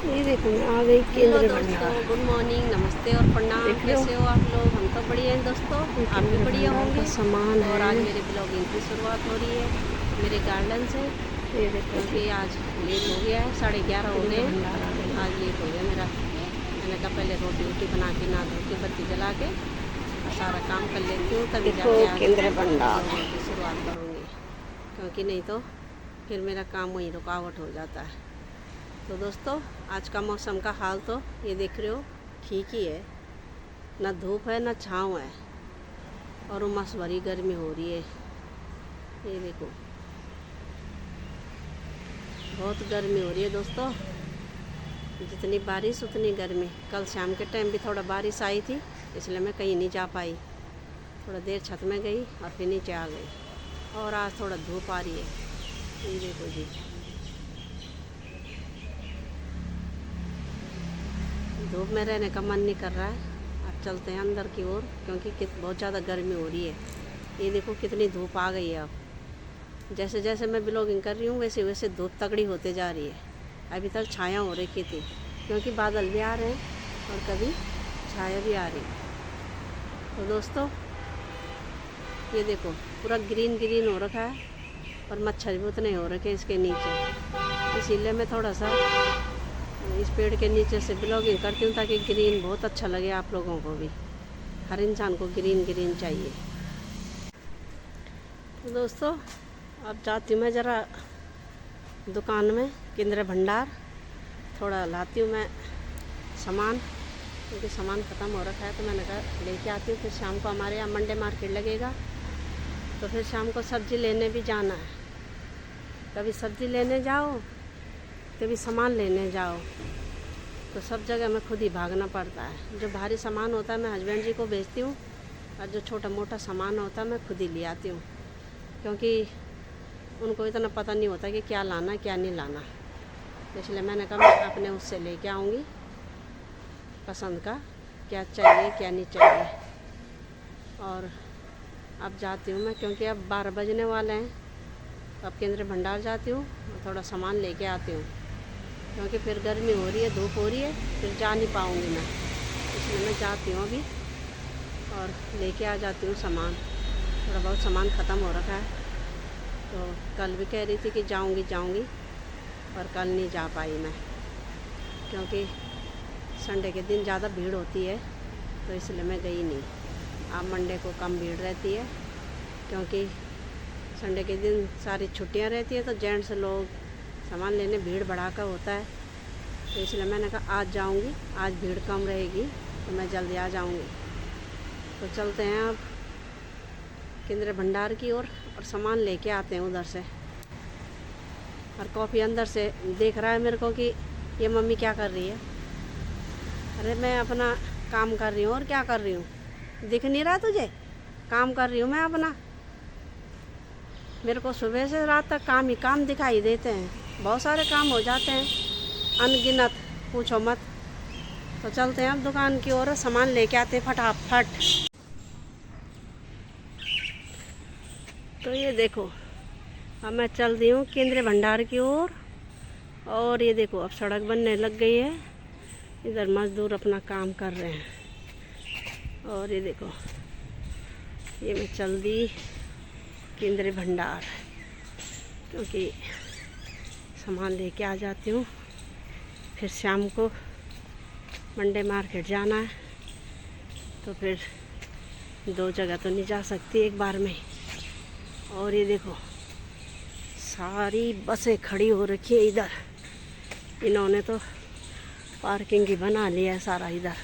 ये देखो मैं आ गई हेलो केंद्र दोस्तों, भंडार। गुड मॉर्निंग, नमस्ते और प्रणाम। देख रहे हो कैसे हो आप लोग? हम तो बढ़िया हैं दोस्तों, ये आप भी केंद्र बढ़िया भंडार का होंगे। सामान और है। आज मेरे ब्लॉगिंग की शुरुआत हो रही है मेरे गार्डन से, ये देखो जी, क्योंकि आज लेट हो गया है, 11:30 हो केंद्र गए। भंडार आ गई। आज लेट हो गया मेरा। मैंने कहा पहले रोटी वोटी बना के नहा धो के बत्ती जला के और सारा काम कर लेती हूँ, तभी देखो जाके आज केंद्र भंडार। ब्लॉगिंग की शुरुआत करूँगी, क्योंकि नहीं तो फिर मेरा काम वहीं रुकावट हो जाता है। तो दोस्तों, आज का मौसम का हाल तो ये देख रहे हो, ठीक ही है, ना धूप है ना छाँव है, और उमस भरी गर्मी हो रही है। ये देखो, बहुत गर्मी हो रही है दोस्तों। जितनी बारिश उतनी गर्मी। कल शाम के टाइम भी थोड़ा बारिश आई थी, इसलिए मैं कहीं नहीं जा पाई। थोड़ा देर छत में गई और फिर नीचे आ गई। और आज थोड़ा धूप आ रही है। ये देखो जी, धूप में रहने का मन नहीं कर रहा है। अब चलते हैं अंदर की ओर, क्योंकि बहुत ज़्यादा गर्मी हो रही है। ये देखो कितनी धूप आ गई है अब। जैसे जैसे मैं ब्लॉगिंग कर रही हूँ वैसे वैसे धूप तगड़ी होते जा रही है। अभी तक छाया हो रखी थी, क्योंकि बादल भी आ रहे हैं और कभी छाया भी आ रही। तो दोस्तों, ये देखो पूरा ग्रीन ग्रीन हो रखा है, और मच्छर भी उतने हो रखे इसके नीचे। इसीलिए मैं थोड़ा सा इस पेड़ के नीचे से ब्लॉगिंग करती हूँ, ताकि ग्रीन बहुत अच्छा लगे आप लोगों को भी। हर इंसान को ग्रीन ग्रीन चाहिए। तो दोस्तों, अब जाती हूँ मैं ज़रा दुकान में, केंद्र भंडार। थोड़ा लाती हूँ मैं सामान, क्योंकि सामान ख़त्म हो रखा है। तो मैंने कहा लेके आती हूँ, फिर शाम को हमारे यहाँ मंडे मार्केट लगेगा, तो फिर शाम को सब्ज़ी लेने भी जाना है। कभी सब्ज़ी लेने जाओ, कभी सामान लेने जाओ, तो सब जगह मैं खुद ही भागना पड़ता है। जो भारी सामान होता है मैं हस्बैंड जी को भेजती हूँ, और जो छोटा मोटा सामान होता है मैं खुद ही ले आती हूँ, क्योंकि उनको इतना पता नहीं होता कि क्या लाना क्या नहीं लाना। इसलिए मैंने कहा मैं अपने उससे लेके आऊँगी पसंद का, क्या चाहिए क्या नहीं चाहिए। और अब जाती हूँ मैं, क्योंकि अब 12 बजने वाले हैं। तो अब केंद्र भंडार जाती हूँ और थोड़ा सामान लेके आती हूँ, क्योंकि फिर गर्मी हो रही है, धूप हो रही है, फिर जा नहीं पाऊँगी मैं। इसलिए मैं जाती हूँ अभी और लेके आ जाती हूँ सामान। थोड़ा बहुत सामान ख़त्म हो रखा है, तो कल भी कह रही थी कि जाऊँगी, पर कल नहीं जा पाई मैं, क्योंकि संडे के दिन ज़्यादा भीड़ होती है, तो इसलिए मैं गई नहीं। अब मंडे को कम भीड़ रहती है, क्योंकि संडे के दिन सारी छुट्टियां रहती है, तो जेंट्स लोग सामान लेने भीड़ भड़ाका होता है। तो इसलिए मैंने कहा आज जाऊंगी, आज भीड़ कम रहेगी, तो मैं जल्दी आ जाऊंगी। तो चलते हैं अब केंद्र भंडार की ओर और सामान लेके आते हैं उधर से। और कॉफ़ी अंदर से देख रहा है मेरे को कि ये मम्मी क्या कर रही है। अरे मैं अपना काम कर रही हूँ, और क्या कर रही हूँ, दिख नहीं रहा तुझे? काम कर रही हूँ मैं अपना। मेरे को सुबह से रात तक काम ही काम दिखाई देते हैं, बहुत सारे काम हो जाते हैं, अनगिनत, पूछो मत। तो चलते हैं अब दुकान की ओर, सामान लेके आते फटाफट। तो ये देखो, अब मैं चल रही हूँ केंद्र भंडार की ओर। और ये देखो अब सड़क बनने लग गई है, इधर मजदूर अपना काम कर रहे हैं। और ये देखो, ये मैं चल दी केंद्र भंडार, क्योंकि सामान लेके आ जाती हूँ। फिर शाम को मंडे मार्केट जाना है, तो फिर 2 जगह तो नहीं जा सकती एक बार में। और ये देखो सारी बसें खड़ी हो रखी है इधर। इन्होंने तो पार्किंग ही बना लिया है सारा इधर।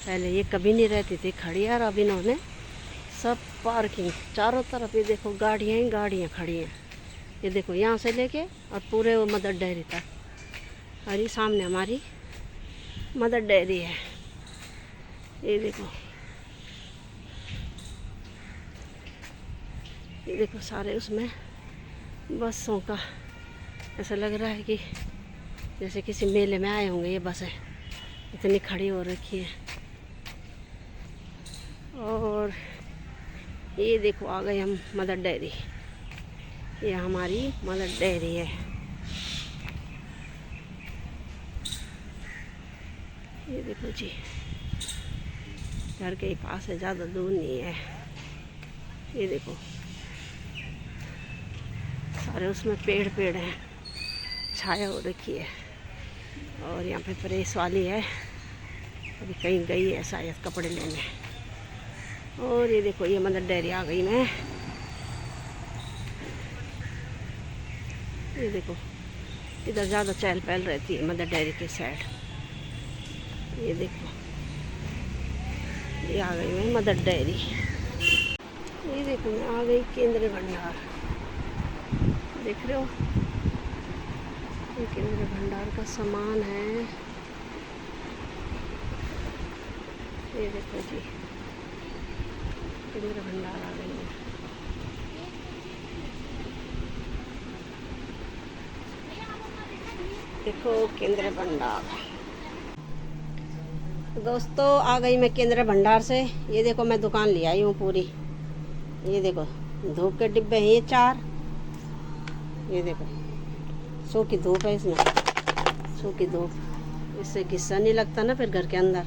पहले ये कभी नहीं रहती थी खड़ी यार, अब इन्होंने सब पार्किंग चारों तरफ। ये देखो गाड़ियाँ ही गाड़ियाँ खड़ी हैं। ये देखो यहाँ से लेके और पूरे वो मदर डेयरी तक। और ये सामने हमारी मदर डेयरी है। ये देखो, ये देखो सारे उसमें बसों का ऐसा लग रहा है कि जैसे किसी मेले में आए होंगे। ये बसें इतनी खड़ी हो रखी है। और ये देखो आ गए हम मदर डेयरी। ये हमारी मदर डेयरी है। ये देखो जी, घर के ही पास है, ज़्यादा दूर नहीं है। ये देखो सारे उसमें पेड़ पेड़ हैं, छाया हो रखी है। और यहाँ पे प्रेस वाली है, अभी कहीं गई है शायद कपड़े लेने। और ये देखो ये मदर डेयरी आ गई मैं। ये देखो इधर ज़्यादा चहल पहल रहती है मदर डेयरी के साइड। ये देखो ये आ गई मैं मदर डेयरी। ये देखो मैं आ गई केंद्रीय भंडार, देख रहे हो ये केंद्रीय भंडार का सामान है। ये देखो जी केंद्रीय भंडार आ गई है। देखो केंद्रीय भंडार दोस्तों, आ गई मैं केंद्रीय भंडार से। ये देखो मैं दुकान ले आई हूँ पूरी। ये देखो धूप के डिब्बे हैं ये 4। ये देखो सो की धूप है इसमें, सो की धूप, इससे गुस्सा नहीं लगता ना फिर घर के अंदर।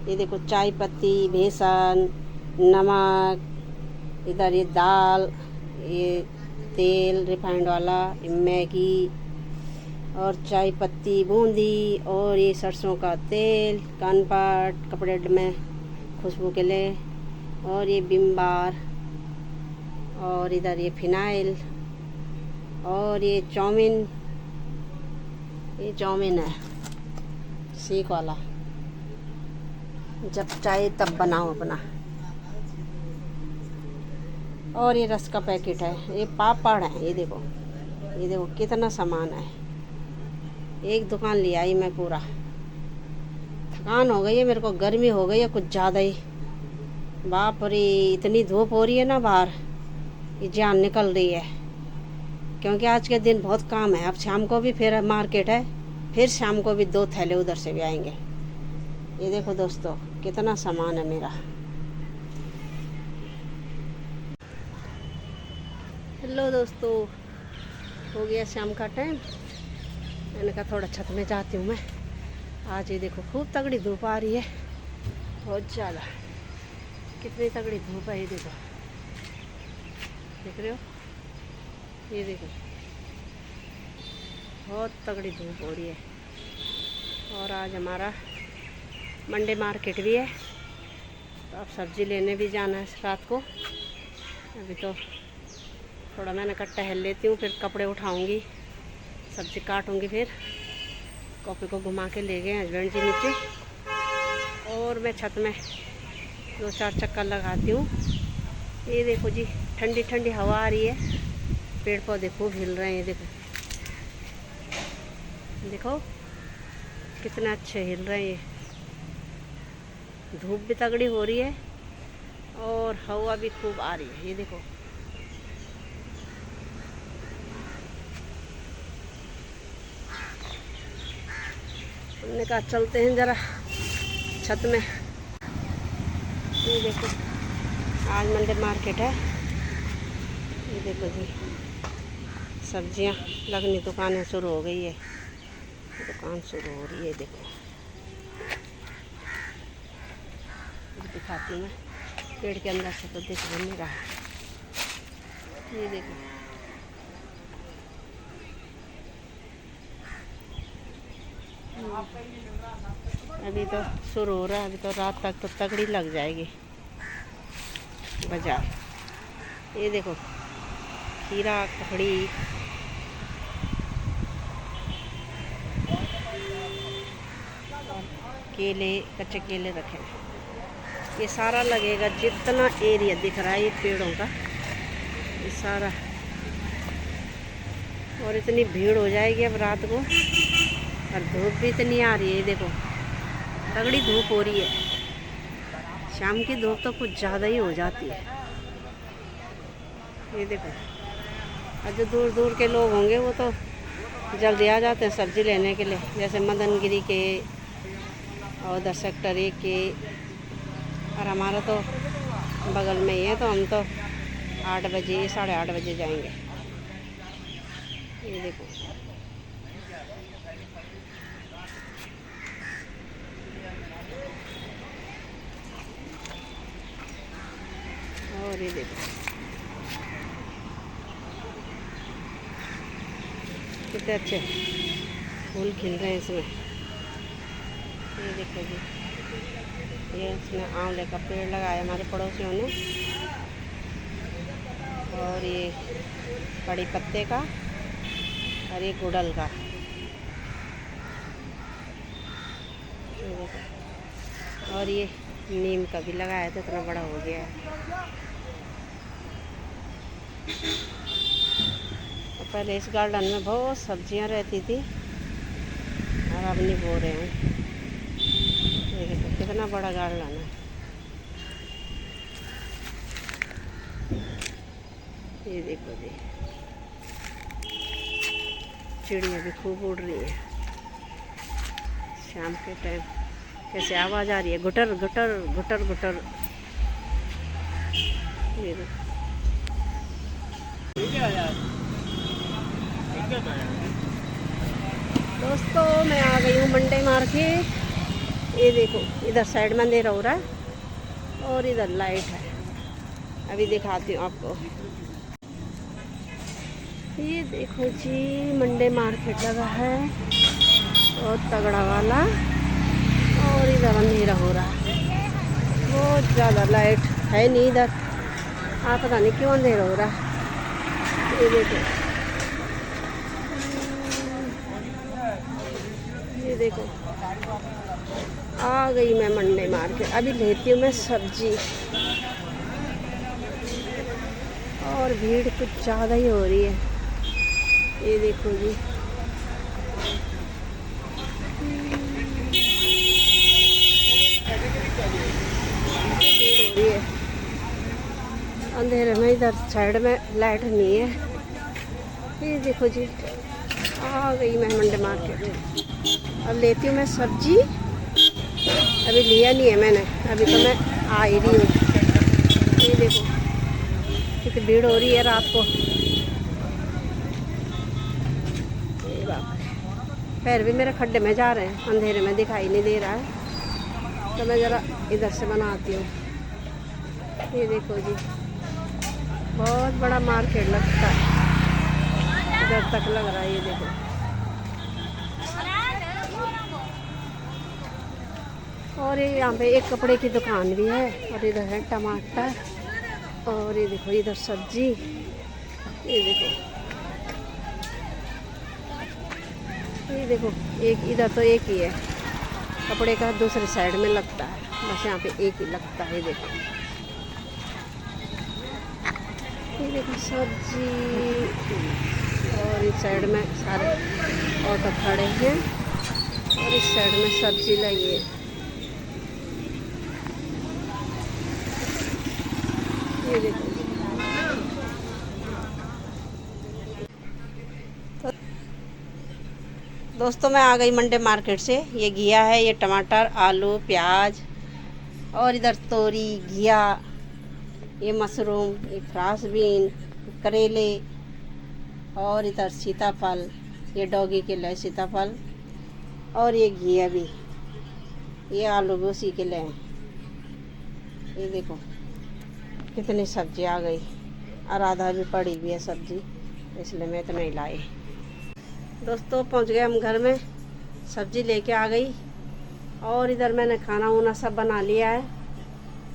ये देखो चाय पत्ती, बेसन, नमक, इधर ये दाल, ये तेल रिफाइंड वाला, मैगी और चाय पत्ती बूंदी, और ये सरसों का तेल, कानपाट कपड़े में खुशबू के लिए, और ये विम बार, और इधर ये फिनाइल, और ये चाउमीन, ये चाउमीन है सीख वाला, जब चाहे तब बनाओ अपना। और ये रस का पैकेट है, ये पापड़ है। ये देखो कितना सामान है। एक दुकान ले आई मैं पूरा। थकान हो गई है मेरे को, गर्मी हो गई है कुछ ज़्यादा ही। बाप रे इतनी धूप हो रही है ना बाहर, ये जान निकल रही है। क्योंकि आज के दिन बहुत काम है। अब शाम को भी फिर मार्केट है, फिर शाम को भी 2 थैले उधर से भी आएंगे। ये देखो दोस्तों कितना सामान है मेरा। हेलो दोस्तों, हो गया शाम का टाइम। मैंने कहा थोड़ा छत में जाती हूँ मैं। आज ये देखो खूब तगड़ी धूप आ रही है, बहुत ज़्यादा। कितनी तगड़ी धूप है ये देखो, देख रहे हो। ये देखो बहुत तगड़ी धूप हो रही है। और आज हमारा मंडे मार्केट भी है, तो अब सब्ज़ी लेने भी जाना है रात को। अभी तो थोड़ा मैंने कहा टहल लेती हूँ, फिर कपड़े उठाऊँगी, सब्ज़ी काटूँगी, फिर कॉपी को घुमा के ले गए हस्बैंड जी नीचे, और मैं छत में 2-4 चक्कर लगाती हूँ। ये देखो जी ठंडी ठंडी हवा आ रही है, पेड़ पौधे खूब हिल रहे हैं। ये देखो कितना अच्छे हिल रहे हैं। ये धूप भी तगड़ी हो रही है और हवा भी खूब आ रही है। ये देखो हमने कहा चलते हैं ज़रा छत में। ये देखो आज मंडे मार्केट है। ये देखो जी सब्जियां लगनी, दुकानें शुरू हो गई है, दुकान शुरू हो रही है। देखो दिखाती हूँ मैं, पेड़ के अंदर से तो दिख भी नहीं रहा। ये देखो अभी तो शुरू हो रहा है, अभी तो रात तक तो तगड़ी लग जाएगी बाजार। ये देखो खीरा, ककड़ी, केले, कच्चे केले रखे हैं। ये सारा लगेगा, जितना एरिया दिख रहा है ये पेड़ों का, ये सारा। और इतनी भीड़ हो जाएगी अब रात को, और धूप भी इतनी आ रही है। देखो तगड़ी धूप हो रही है। शाम की धूप तो कुछ ज़्यादा ही हो जाती है। ये देखो और जो दूर दूर के लोग होंगे वो तो जल्दी आ जाते हैं सब्ज़ी लेने के लिए, जैसे मदनगिरी के और उधर सेक्टर 1 के। और हमारा तो बगल में ही है, तो हम तो 8 बजे 8:30 बजे जाएंगे। ये देखो देखो कितने अच्छे फूल खिल रहे हैं इसमें। ये देखो जी, ये इसमें आंवले का पेड़ लगाया हमारे पड़ोसियों ने, और ये कड़ी पत्ते का, और ये गुड़हल का। ये देखो, और ये नीम का भी लगाया था, इतना बड़ा हो गया है। और पहले इस गार्डन में बहुत सब्जियां रहती थी, और अब नहीं बो रहे हैं। देखो कितना बड़ा गार्डन है। ये देखो जी, चिड़िया भी खूब उड़ रही है शाम के टाइम। कैसे आवाज़ आ रही है, गुटर गुटर गुटर गुटर। ये देखो दोस्तों, मैं आ गई हूँ मंडे मार्केट। ये देखो इधर साइड में अंधेरा हो रहा है और इधर लाइट है, अभी दिखाती हूँ आपको। ये देखो जी, मंडे मार्केट लगा है और तगड़ा वाला, और इधर अंधेरा हो रहा है, बहुत ज़्यादा लाइट है नहीं इधर। आप पता नहीं क्यों अंधेरा हो रहा है। ये देखो, ये देखो आ गई मैं मंडे मार्केट। अभी लेती हूँ मैं सब्जी, और भीड़ कुछ ज़्यादा ही हो रही है। ये देखो जी, भीड़ हो रही है अंधेरे में। इधर साइड में लाइट नहीं है। ये देखो जी, आ गई मैं मंडे मार्केट। अब लेती हूँ मैं सब्जी। अभी लिया नहीं है मैंने, अभी तो मैं आ ही रही हूँ। ये देखो कितनी भीड़ हो रही है रात को। ये बाप, पैर भी मेरे खड्डे में जा रहे हैं, अंधेरे में दिखाई नहीं दे रहा है, तो मैं ज़रा इधर से बनाती हूँ। ये देखो जी, बहुत बड़ा मार्केट लगता है, इधर तक लग रहा है। ये देखो, और ये यहाँ पे एक कपड़े की दुकान भी है, और इधर है टमाटर, और ये देखो इधर सब्जी। ये देखो, ये देखो एक इधर तो एक ही है कपड़े का, दूसरे साइड में लगता है, बस यहाँ पे एक ही लगता है। ये देखो, ये देखो सब्जी, और इस साइड में सारे ऑटो खड़े हैं, और इस साइड में सब्जी लगी है। ये देखो, दोस्तों मैं आ गई मंडे मार्केट से। ये घिया है, ये टमाटर, आलू, प्याज, और इधर तोरी, घिया, ये मशरूम, ये फ्रांस बीन, करेले, और इधर सीताफल, ये डॉगी के लिए सीताफल, और ये घिया भी, ये आलू भी उसी के लिए हैं। ये देखो कितनी सब्जी आ गई, और आधा भी पड़ी हुई है सब्जी, इसलिए मैं इतना ही लाई। दोस्तों पहुंच गए हम घर में, सब्जी लेके आ गई, और इधर मैंने खाना वाना सब बना लिया है,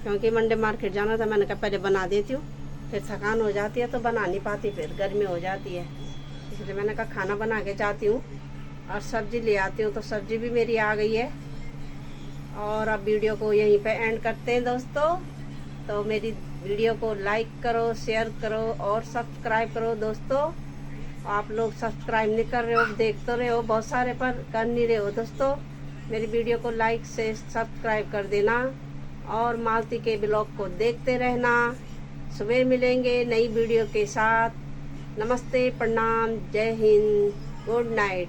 क्योंकि मंडे मार्केट जाना था। मैंने कहा पहले बना देती हूँ, फिर थकान हो जाती है तो बना नहीं पाती, फिर गर्मी हो जाती है, इसलिए मैंने कहा खाना बना के जाती हूँ और सब्जी ले आती हूँ। तो सब्जी भी मेरी आ गई है, और अब वीडियो को यहीं पे एंड करते हैं दोस्तों। तो मेरी वीडियो को लाइक करो, शेयर करो और सब्सक्राइब करो। दोस्तों आप लोग सब्सक्राइब नहीं कर रहे हो, देख तो रहे हो बहुत सारे, पर कर नहीं रहे हो। दोस्तों मेरी वीडियो को लाइक से सब्सक्राइब कर देना, और मालती के ब्लॉग को देखते रहना। सुबह मिलेंगे नई वीडियो के साथ। नमस्ते, प्रणाम, जय हिंद, गुड नाइट।